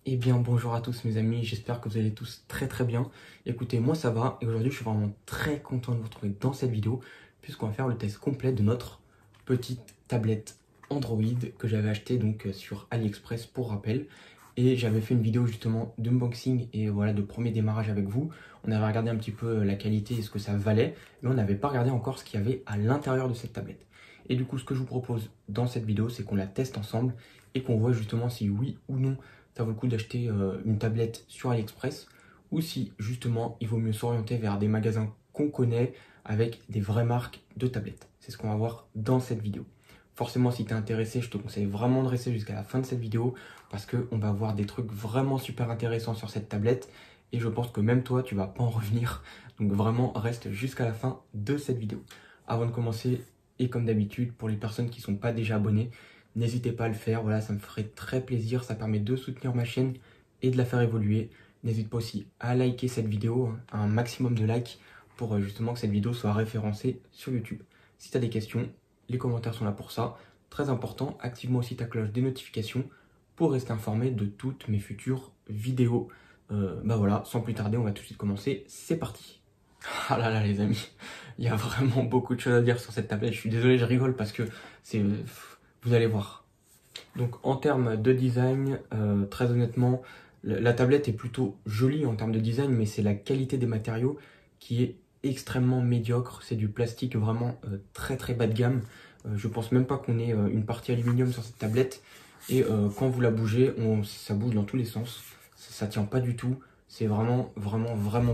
Eh bien bonjour à tous mes amis, j'espère que vous allez tous très bien. Écoutez, moi ça va et aujourd'hui je suis vraiment très content de vous retrouver dans cette vidéo puisqu'on va faire le test complet de notre petite tablette Android que j'avais acheté donc sur AliExpress pour rappel. Et j'avais fait une vidéo justement d'unboxing et voilà de premier démarrage avec vous. On avait regardé un petit peu la qualité et ce que ça valait, mais on n'avait pas regardé encore ce qu'il y avait à l'intérieur de cette tablette. Et du coup ce que je vous propose dans cette vidéo c'est qu'on la teste ensemble et qu'on voit justement si oui ou non ça vaut le coup d'acheter une tablette sur AliExpress ou si justement il vaut mieux s'orienter vers des magasins qu'on connaît avec des vraies marques de tablettes. C'est ce qu'on va voir dans cette vidéo. Forcément, si tu es intéressé, je te conseille vraiment de rester jusqu'à la fin de cette vidéo parce qu'on va voir des trucs vraiment super intéressants sur cette tablette et je pense que même toi, tu vas pas en revenir. Donc vraiment, reste jusqu'à la fin de cette vidéo. Avant de commencer, et comme d'habitude, pour les personnes qui ne sont pas déjà abonnées, n'hésitez pas à le faire, voilà, ça me ferait très plaisir, ça permet de soutenir ma chaîne et de la faire évoluer. N'hésite pas aussi à liker cette vidéo, un maximum de likes pour justement que cette vidéo soit référencée sur YouTube. Si tu as des questions, les commentaires sont là pour ça. Très important, active-moi aussi ta cloche des notifications pour rester informé de toutes mes futures vidéos. Bah voilà, sans plus tarder, on va tout de suite commencer, c'est parti. Ah là là les amis, il y a vraiment beaucoup de choses à dire sur cette tablette, je suis désolé, je rigole parce que c'est... Vous allez voir. Donc en termes de design, très honnêtement, la tablette est plutôt jolie en termes de design, mais c'est la qualité des matériaux qui est extrêmement médiocre. C'est du plastique vraiment très bas de gamme. Je pense même pas qu'on ait une partie aluminium sur cette tablette. Et quand vous la bougez, ça bouge dans tous les sens. Ça tient pas du tout. C'est vraiment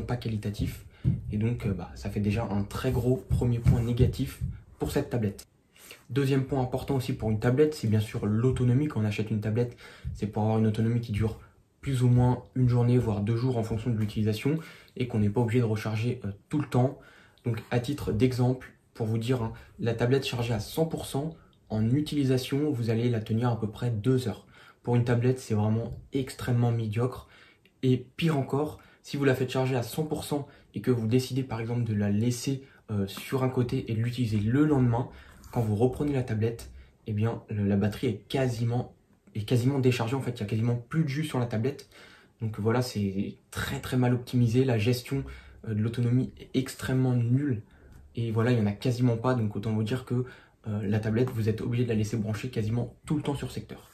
pas qualitatif. Et donc ça fait déjà un très gros premier point négatif pour cette tablette. Deuxième point important aussi pour une tablette, c'est bien sûr l'autonomie. Quand on achète une tablette, c'est pour avoir une autonomie qui dure plus ou moins une journée, voire 2 jours en fonction de l'utilisation et qu'on n'est pas obligé de recharger tout le temps. Donc à titre d'exemple, pour vous dire, la tablette chargée à 100% en utilisation, vous allez la tenir à peu près 2 heures. Pour une tablette, c'est vraiment extrêmement médiocre. Et pire encore, si vous la faites charger à 100% et que vous décidez par exemple de la laisser sur un côté et de l'utiliser le lendemain, quand vous reprenez la tablette, eh bien, la batterie est quasiment déchargée. En fait, il n'y a quasiment plus de jus sur la tablette. Donc voilà, c'est très mal optimisé. La gestion de l'autonomie est extrêmement nulle. Et voilà, il n'y en a quasiment pas. Donc autant vous dire que la tablette, vous êtes obligé de la laisser brancher quasiment tout le temps sur secteur.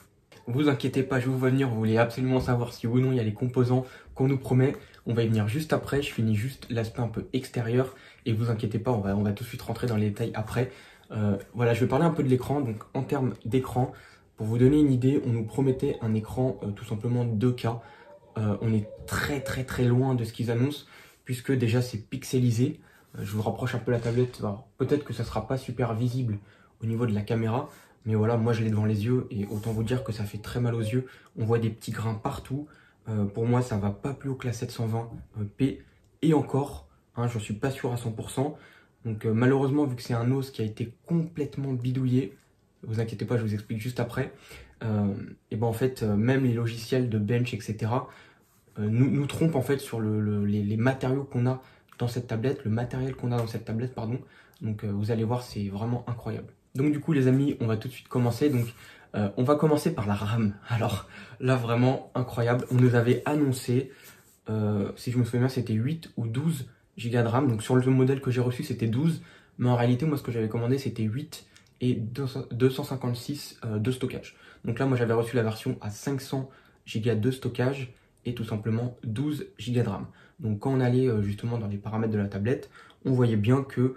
Vous inquiétez pas, je vous vois venir. Vous voulez absolument savoir si oui ou non il y a les composants qu'on nous promet. On va y venir juste après. Je finis juste l'aspect un peu extérieur. Et vous inquiétez pas, on va tout de suite rentrer dans les détails après. Voilà, je vais parler un peu de l'écran. Donc en termes d'écran, pour vous donner une idée, on nous promettait un écran tout simplement 2K. On est très loin de ce qu'ils annoncent, puisque déjà c'est pixelisé. Je vous rapproche un peu la tablette. Peut-être que ça sera pas super visible au niveau de la caméra, mais voilà, moi je l'ai devant les yeux et autant vous dire que ça fait très mal aux yeux. On voit des petits grains partout. Pour moi, ça va pas plus haut que la 720p et encore, j'en suis pas sûr à 100%. Donc malheureusement, vu que c'est un os qui a été complètement bidouillé, vous inquiétez pas, je vous explique juste après, et ben en fait, même les logiciels de bench, etc., nous trompent en fait sur les matériaux qu'on a dans cette tablette, le matériel qu'on a dans cette tablette, pardon. Donc vous allez voir, c'est vraiment incroyable. Donc du coup les amis, on va tout de suite commencer. Donc on va commencer par la RAM. Alors là, vraiment incroyable. On nous avait annoncé, si je me souviens bien, c'était 8 ou 12 Go de RAM. Donc sur le modèle que j'ai reçu, c'était 12. Mais en réalité, moi, ce que j'avais commandé, c'était 8 et 256 de stockage. Donc là, moi, j'avais reçu la version à 500 Go de stockage et tout simplement 12 Go de RAM. Donc quand on allait justement dans les paramètres de la tablette, on voyait bien que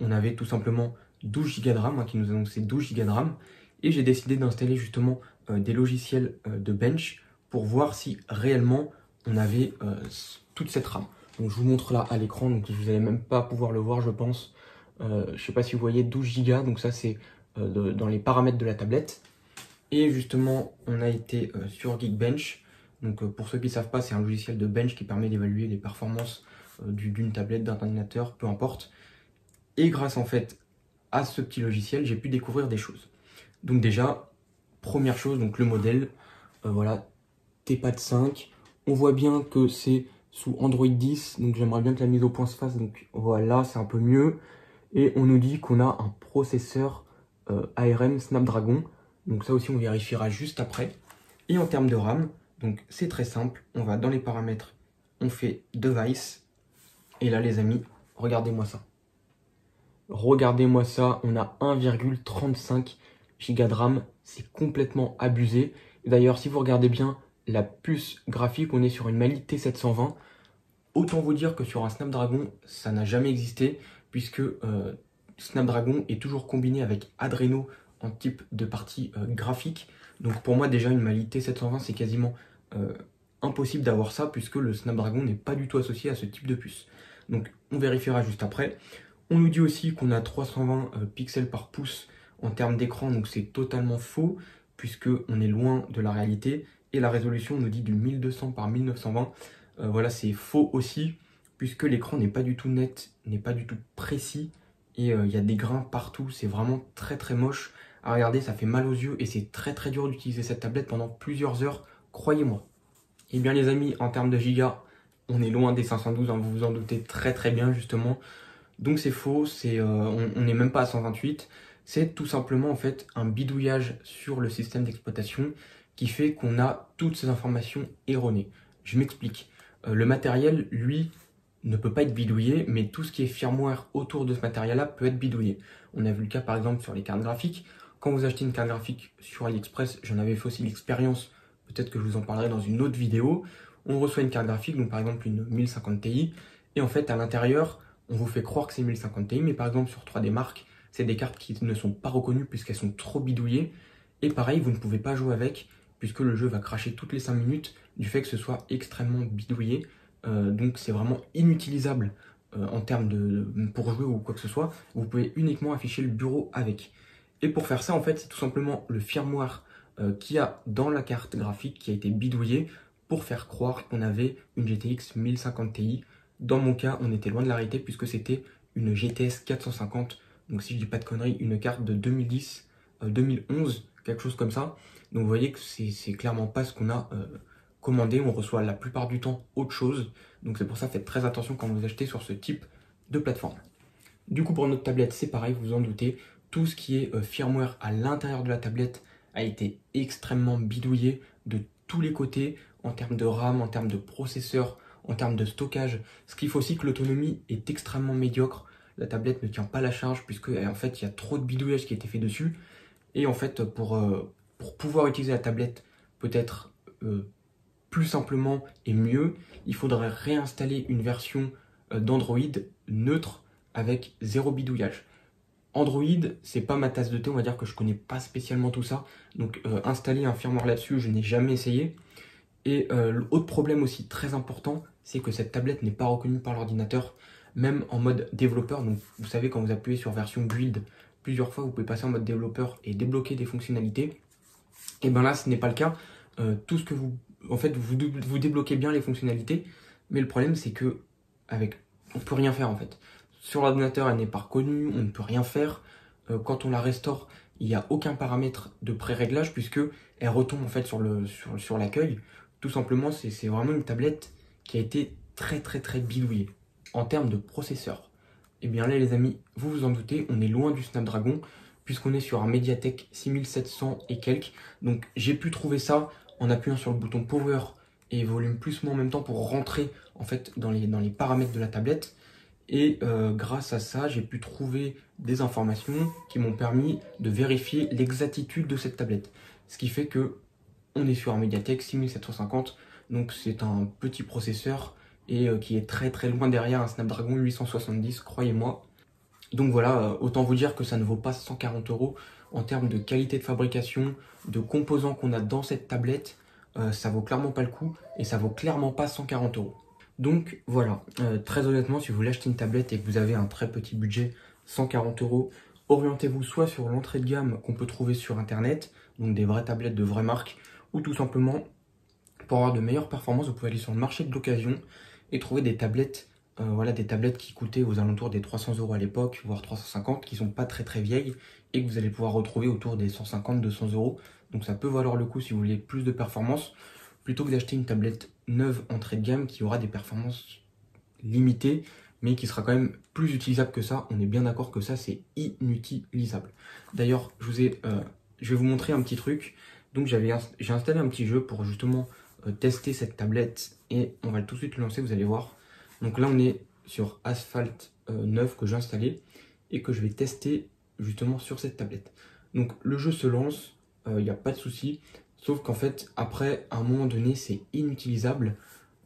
on avait tout simplement 12 Go de RAM, qui nous annonçait 12 Go de RAM. Et j'ai décidé d'installer justement des logiciels de bench pour voir si réellement on avait toute cette RAM. Donc je vous montre là à l'écran, donc vous n'allez même pas pouvoir le voir je pense. Je ne sais pas si vous voyez 12 Go, donc ça c'est dans les paramètres de la tablette. Et justement on a été sur Geekbench. Donc pour ceux qui ne savent pas, c'est un logiciel de bench qui permet d'évaluer les performances d'une tablette, d'un ordinateur, peu importe. Et grâce en fait à ce petit logiciel, j'ai pu découvrir des choses. Donc déjà, première chose, donc le modèle, voilà, T-Pad 5. On voit bien que c'est sous Android 10, donc j'aimerais bien que la mise au point se fasse, donc voilà, c'est un peu mieux. Et on nous dit qu'on a un processeur ARM Snapdragon, donc ça aussi on vérifiera juste après. Et en termes de RAM, Donc c'est très simple, on va dans les paramètres, on fait device, et là les amis, regardez-moi ça. Regardez-moi ça, on a 1,35 Go de RAM, c'est complètement abusé. D'ailleurs, si vous regardez bien la puce graphique, on est sur une Mali T720. Autant vous dire que sur un Snapdragon, ça n'a jamais existé, puisque Snapdragon est toujours combiné avec Adreno en type de partie graphique. Donc pour moi déjà une Mali T720 c'est quasiment impossible d'avoir ça, puisque le Snapdragon n'est pas du tout associé à ce type de puce. Donc on vérifiera juste après. On nous dit aussi qu'on a 320 pixels par pouce en termes d'écran, donc c'est totalement faux, puisque on est loin de la réalité. Et la résolution nous dit du 1200 par 1920. Voilà, c'est faux aussi, puisque l'écran n'est pas du tout net, n'est pas du tout précis, et il y a des grains partout, c'est vraiment très très moche. À regarder, ça fait mal aux yeux, et c'est très très dur d'utiliser cette tablette pendant plusieurs heures, croyez-moi. Et bien les amis, en termes de gigas, on est loin des 512, hein, vous vous en doutez très très bien justement. Donc c'est faux, on n'est même pas à 128. C'est tout simplement en fait un bidouillage sur le système d'exploitation qui fait qu'on a toutes ces informations erronées. Je m'explique. Le matériel, lui, ne peut pas être bidouillé, mais tout ce qui est firmware autour de ce matériel-là peut être bidouillé. On a vu le cas par exemple sur les cartes graphiques. Quand vous achetez une carte graphique sur AliExpress, j'en avais fait aussi l'expérience, peut-être que je vous en parlerai dans une autre vidéo. On reçoit une carte graphique, donc par exemple une 1050 Ti, et en fait à l'intérieur, on vous fait croire que c'est 1050 Ti, mais par exemple sur 3D Mark, c'est des cartes qui ne sont pas reconnues puisqu'elles sont trop bidouillées. Et pareil, vous ne pouvez pas jouer avec, puisque le jeu va cracher toutes les 5 minutes du fait que ce soit extrêmement bidouillé. Donc c'est vraiment inutilisable en termes pour jouer ou quoi que ce soit. Vous pouvez uniquement afficher le bureau avec. Et pour faire ça, en fait, c'est tout simplement le firmware qu'il y a dans la carte graphique qui a été bidouillé pour faire croire qu'on avait une GTX 1050 Ti. Dans mon cas, on était loin de la réalité puisque c'était une GTS 450. Donc si je dis pas de conneries, une carte de 2010, 2011, quelque chose comme ça. Donc vous voyez que c'est clairement pas ce qu'on a commandé. On reçoit la plupart du temps autre chose. Donc c'est pour ça, faites très attention quand vous achetez sur ce type de plateforme. Du coup, pour notre tablette, c'est pareil, vous vous en doutez. Tout ce qui est firmware à l'intérieur de la tablette a été extrêmement bidouillé de tous les côtés, en termes de RAM, en termes de processeur, en termes de stockage. Ce qu'il faut aussi que l'autonomie est extrêmement médiocre. La tablette ne tient pas la charge puisque en fait, il y a trop de bidouillage qui a été fait dessus. Et en fait, pour pouvoir utiliser la tablette peut-être plus simplement et mieux, il faudrait réinstaller une version d'Android neutre avec zéro bidouillage. Android, c'est pas ma tasse de thé, on va dire que je connais pas spécialement tout ça. Donc installer un firmware là-dessus, je n'ai jamais essayé. Et l'autre problème aussi très important, c'est que cette tablette n'est pas reconnue par l'ordinateur, même en mode développeur. Donc vous savez, quand vous appuyez sur version build plusieurs fois, vous pouvez passer en mode développeur et débloquer des fonctionnalités. Et bien là, ce n'est pas le cas. Tout ce que en fait, vous débloquez bien les fonctionnalités, mais le problème c'est que on peut rien faire en fait. Sur l'ordinateur, elle n'est pas reconnue, on ne peut rien faire. Quand on la restaure, il n'y a aucun paramètre de pré-réglage puisque elle retombe en fait sur l'accueil. Tout simplement, c'est vraiment une tablette qui a été très très très bidouillée. En termes de processeur, et bien là les amis, vous vous en doutez, on est loin du Snapdragon puisqu'on est sur un Mediatek 6700 et quelques. Donc j'ai pu trouver ça en appuyant sur le bouton Power et volume plus moins en même temps pour rentrer en fait dans les paramètres de la tablette. Et grâce à ça, j'ai pu trouver des informations qui m'ont permis de vérifier l'exactitude de cette tablette. Ce qui fait que on est sur un Mediatek 6750, donc c'est un petit processeur et qui est très très loin derrière un Snapdragon 870, croyez-moi. Donc voilà, autant vous dire que ça ne vaut pas 140 € en termes de qualité de fabrication, de composants qu'on a dans cette tablette. Ça vaut clairement pas le coup et ça vaut clairement pas 140 €. Donc voilà, très honnêtement, si vous voulez acheter une tablette et que vous avez un très petit budget, 140 €, orientez-vous soit sur l'entrée de gamme qu'on peut trouver sur internet, donc des vraies tablettes de vraies marques, ou tout simplement, pour avoir de meilleures performances, vous pouvez aller sur le marché de l'occasion et trouver des tablettes, voilà, des tablettes qui coûtaient aux alentours des 300 € à l'époque, voire 350, qui sont pas très très vieilles et que vous allez pouvoir retrouver autour des 150-200 €. Donc ça peut valoir le coup si vous voulez plus de performances, plutôt que d'acheter une tablette neuve entrée de gamme qui aura des performances limitées, mais qui sera quand même plus utilisable que ça. On est bien d'accord que ça, c'est inutilisable. D'ailleurs, je vais vous montrer un petit truc. Donc j'ai installé un petit jeu pour justement tester cette tablette et on va tout de suite le lancer, vous allez voir. Donc là on est sur Asphalt 9 que j'ai installé et que je vais tester justement sur cette tablette. Donc le jeu se lance, il n'y a pas de souci, sauf qu'en fait après à un moment donné c'est inutilisable,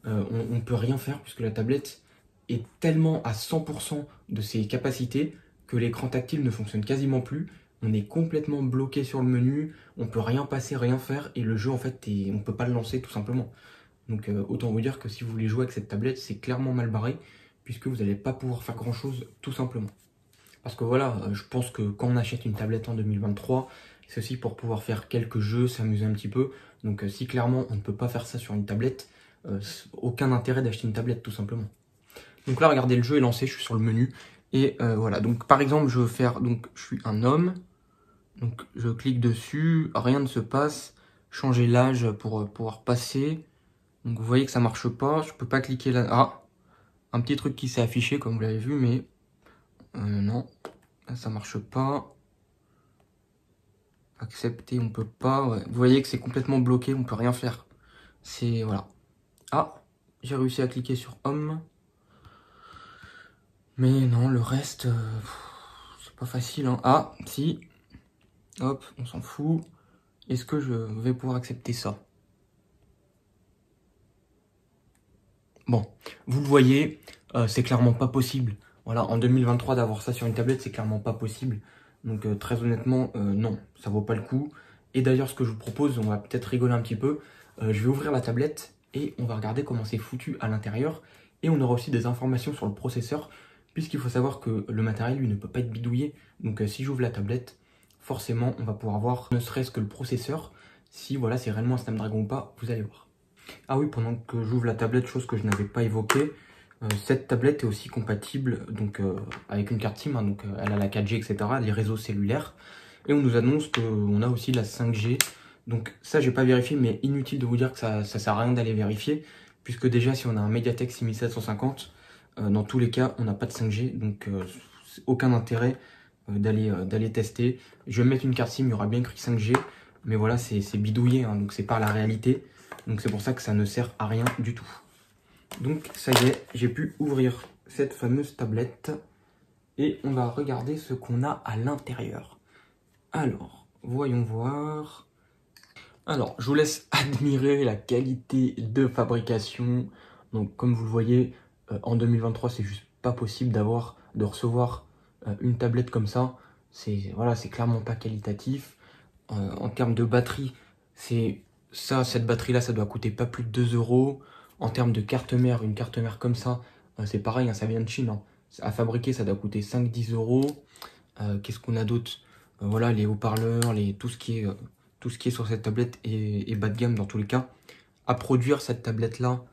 on ne peut rien faire puisque la tablette est tellement à 100% de ses capacités que l'écran tactile ne fonctionne quasiment plus. On est complètement bloqué sur le menu, on peut rien passer, rien faire, et le jeu en fait, on peut pas le lancer tout simplement. Donc autant vous dire que si vous voulez jouer avec cette tablette, c'est clairement mal barré, puisque vous n'allez pas pouvoir faire grand chose tout simplement. Parce que voilà, je pense que quand on achète une tablette en 2023, c'est aussi pour pouvoir faire quelques jeux, s'amuser un petit peu. Donc si clairement on ne peut pas faire ça sur une tablette, aucun intérêt d'acheter une tablette tout simplement. Donc là regardez, le jeu est lancé, je suis sur le menu, et voilà, donc par exemple je veux faire, donc je suis un homme. Donc je clique dessus, rien ne se passe. Changer l'âge pour pouvoir passer. Donc vous voyez que ça marche pas. Je peux pas cliquer là. Ah, un petit truc qui s'est affiché comme vous l'avez vu, mais non, là, ça marche pas. Accepter, on peut pas. Ouais. Vous voyez que c'est complètement bloqué, on peut rien faire. C'est voilà. Ah, j'ai réussi à cliquer sur homme. Mais non, le reste, c'est pas facile. Hein. Ah, si. Hop, on s'en fout. Est-ce que je vais pouvoir accepter ça? Bon, vous le voyez, c'est clairement pas possible. Voilà, en 2023, d'avoir ça sur une tablette, c'est clairement pas possible. Donc très honnêtement, non, ça vaut pas le coup. Et d'ailleurs, ce que je vous propose, on va peut-être rigoler un petit peu. Je vais ouvrir la tablette et on va regarder comment c'est foutu à l'intérieur. Et on aura aussi des informations sur le processeur, puisqu'il faut savoir que le matériel, lui, ne peut pas être bidouillé. Donc si j'ouvre la tablette, forcément, on va pouvoir voir ne serait-ce que le processeur. Si voilà, c'est réellement un Snapdragon ou pas, vous allez voir. Ah oui, pendant que j'ouvre la tablette, chose que je n'avais pas évoquée, cette tablette est aussi compatible donc, avec une carte SIM, hein, donc elle a la 4G, etc., les réseaux cellulaires. Et on nous annonce qu'on a aussi la 5G. Donc ça, j'ai pas vérifié, mais inutile de vous dire que ça sert à rien d'aller vérifier, puisque déjà, si on a un MediaTek 6750, dans tous les cas, on n'a pas de 5G, donc aucun intérêt d'aller tester. Je vais mettre une carte SIM, il y aura bien écrit 5G, mais voilà, c'est bidouillé, hein, donc c'est pas la réalité. Donc c'est pour ça que ça ne sert à rien du tout. Donc ça y est, j'ai pu ouvrir cette fameuse tablette et on va regarder ce qu'on a à l'intérieur. Alors, voyons voir. Alors, je vous laisse admirer la qualité de fabrication. Donc comme vous le voyez, en 2023, c'est juste pas possible de recevoir une tablette comme ça. Voilà, c'est clairement pas qualitatif. En termes de batterie, cette batterie-là, ça doit coûter pas plus de 2 €. En termes de carte mère, une carte mère comme ça, c'est pareil, hein, ça vient de Chine. Hein. À fabriquer, ça doit coûter 5-10 €. Qu'est-ce qu'on a d'autre? Voilà, les haut-parleurs, tout ce qui est sur cette tablette est bas de gamme dans tous les cas. À produire cette tablette-là,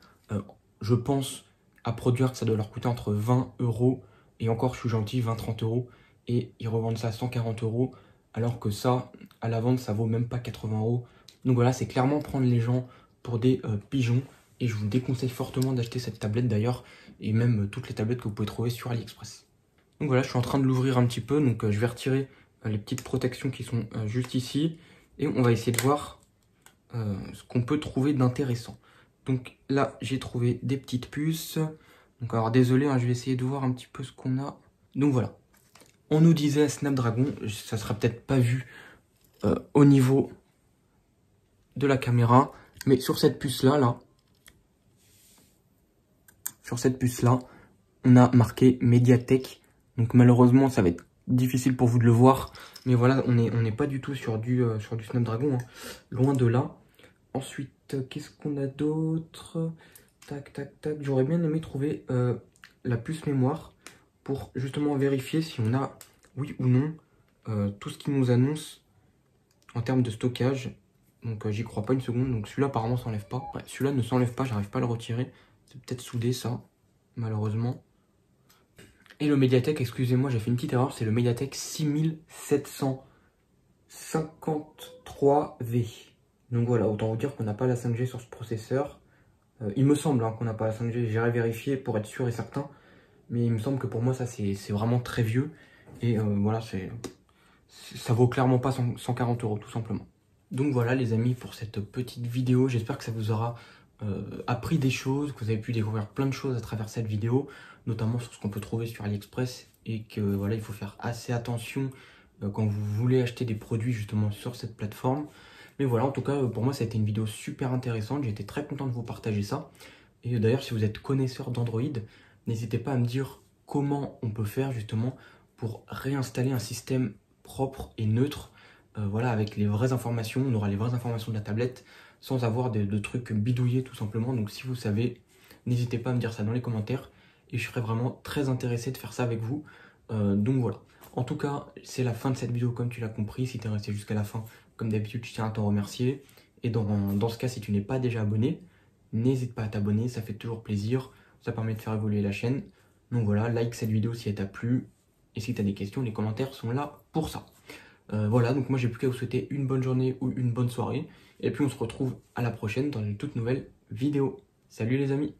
je pense à produire que ça doit leur coûter entre 20 € et encore, je suis gentil, 20-30 €. Et ils revendent ça à 140 €, alors que ça, à la vente, ça vaut même pas 80 €. Donc voilà, c'est clairement prendre les gens pour des pigeons. Et je vous déconseille fortement d'acheter cette tablette d'ailleurs, et même toutes les tablettes que vous pouvez trouver sur AliExpress. Donc voilà, je suis en train de l'ouvrir un petit peu, donc je vais retirer les petites protections qui sont juste ici. Et on va essayer de voir ce qu'on peut trouver d'intéressant. Donc là, j'ai trouvé des petites puces. Donc alors désolé, hein, je vais essayer de voir un petit peu ce qu'on a. Donc voilà. On nous disait Snapdragon, ça sera peut-être pas vu au niveau de la caméra, mais sur cette puce-là, on a marqué MediaTek. Donc malheureusement, ça va être difficile pour vous de le voir. Mais voilà, on n'est pas du tout sur du Snapdragon, hein. Loin de là. Ensuite, qu'est-ce qu'on a d'autre? Tac, tac, tac. J'aurais bien aimé trouver la puce mémoire pour justement vérifier si on a, oui ou non, tout ce qui nous annonce en termes de stockage. Donc j'y crois pas une seconde. Donc celui-là apparemment s'enlève pas. Ouais, celui-là ne s'enlève pas, j'arrive pas à le retirer. C'est peut-être soudé ça, malheureusement. Et le Mediatek, excusez-moi, j'ai fait une petite erreur, c'est le Mediatek 6753V. Donc voilà, autant vous dire qu'on n'a pas la 5G sur ce processeur. Il me semble hein, qu'on n'a pas la 5G, j'irai vérifier pour être sûr et certain. Mais il me semble que pour moi, ça c'est vraiment très vieux. Et voilà, ça vaut clairement pas 140 € tout simplement. Donc voilà les amis pour cette petite vidéo, j'espère que ça vous aura appris des choses, que vous avez pu découvrir plein de choses à travers cette vidéo, notamment sur ce qu'on peut trouver sur AliExpress et que voilà il faut faire assez attention quand vous voulez acheter des produits justement sur cette plateforme. Mais voilà, en tout cas pour moi ça a été une vidéo super intéressante, j'ai été très content de vous partager ça. Et d'ailleurs si vous êtes connaisseur d'Android, n'hésitez pas à me dire comment on peut faire justement pour réinstaller un système propre et neutre, voilà, avec les vraies informations, on aura les vraies informations de la tablette sans avoir de trucs bidouillés tout simplement. Donc si vous savez, n'hésitez pas à me dire ça dans les commentaires et je serais vraiment très intéressé de faire ça avec vous. Donc voilà. En tout cas, c'est la fin de cette vidéo comme tu l'as compris. Si tu es resté jusqu'à la fin, comme d'habitude, je tiens à t'en remercier. Et dans ce cas, si tu n'es pas déjà abonné, n'hésite pas à t'abonner, ça fait toujours plaisir. Ça permet de faire évoluer la chaîne. Donc voilà, like cette vidéo si elle t'a plu. Et si tu as des questions, les commentaires sont là pour ça. Voilà, donc moi j'ai plus qu'à vous souhaiter une bonne journée ou une bonne soirée. Et puis on se retrouve à la prochaine dans une toute nouvelle vidéo. Salut les amis!